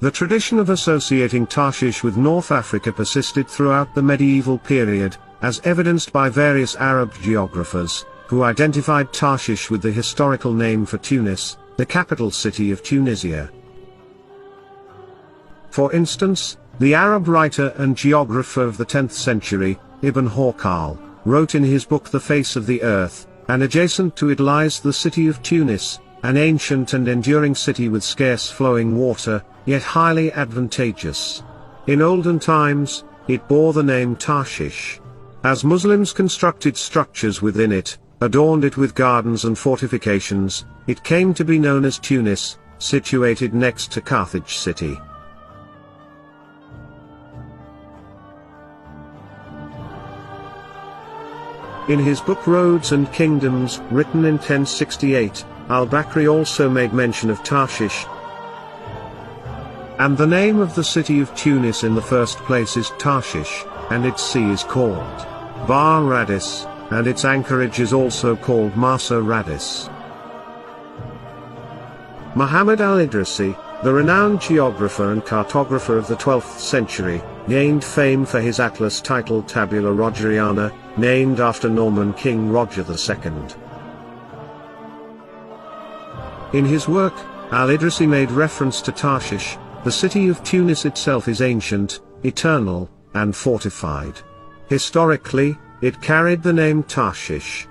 The tradition of associating Tarshish with North Africa persisted throughout the medieval period, as evidenced by various Arab geographers, who identified Tarshish with the historical name for Tunis, the capital city of Tunisia. For instance, the Arab writer and geographer of the 10th century, Ibn Hawqal, wrote in his book The Face of the Earth, and adjacent to it lies the city of Tunis, an ancient and enduring city with scarce flowing water, yet highly advantageous. In olden times, it bore the name Tarshish. As Muslims constructed structures within it, adorned it with gardens and fortifications, it came to be known as Tunis, situated next to Carthage city. In his book Roads and Kingdoms, written in 1068, al-Bakri also made mention of Tarshish. And the name of the city of Tunis in the first place is Tarshish, and its sea is called Bahr Radis, and its anchorage is also called Marsa Radis. Muhammad al-Idrisi, the renowned geographer and cartographer of the 12th century, gained fame for his atlas titled Tabula Rogeriana, named after Norman King Roger II. In his work, al-Idrisi made reference to Tarshish. The city of Tunis itself is ancient, eternal, and fortified. Historically, it carried the name Tarshish.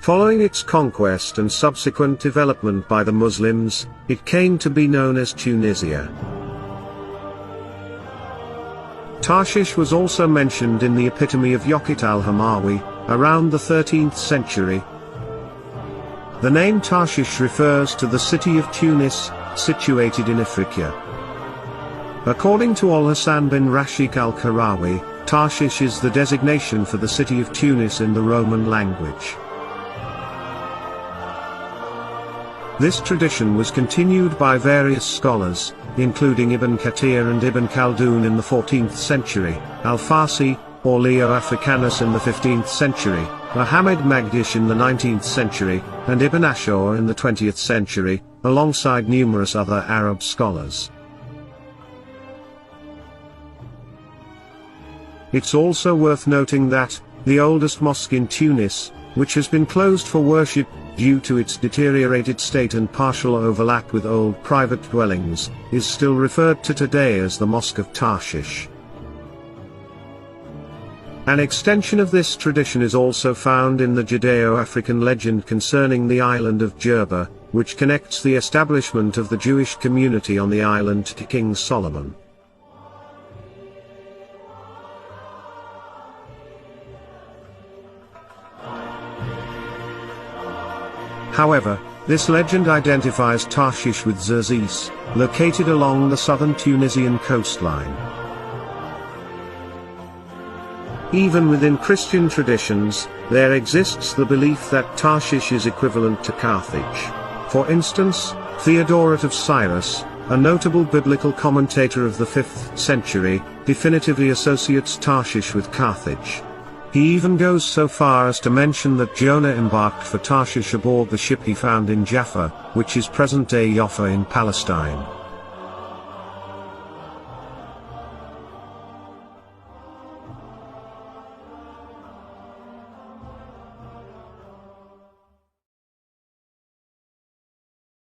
Following its conquest and subsequent development by the Muslims, it came to be known as Tunisia. Tarshish was also mentioned in the epitome of Yaqut al-Hamawi, around the 13th century. The name Tarshish refers to the city of Tunis, situated in Africa. According to Al-Hasan bin Rashid al-Karawi, Tarshish is the designation for the city of Tunis in the Roman language. This tradition was continued by various scholars, including Ibn Kathir and Ibn Khaldun in the 14th century, Al-Farsi, or Leo Africanus in the 15th century, Muhammad Magdish in the 19th century, and Ibn Ashur in the 20th century, alongside numerous other Arab scholars. It's also worth noting that, the oldest mosque in Tunis, which has been closed for worship, due to its deteriorated state and partial overlap with old private dwellings, is still referred to today as the Mosque of Tarshish. An extension of this tradition is also found in the Judeo-African legend concerning the island of Jerba, which connects the establishment of the Jewish community on the island to King Solomon. However, this legend identifies Tarshish with Xerxes, located along the southern Tunisian coastline. Even within Christian traditions, there exists the belief that Tarshish is equivalent to Carthage. For instance, Theodoret of Cyrus, a notable biblical commentator of the 5th century, definitively associates Tarshish with Carthage. He even goes so far as to mention that Jonah embarked for Tarshish aboard the ship he found in Jaffa, which is present-day Jaffa in Palestine.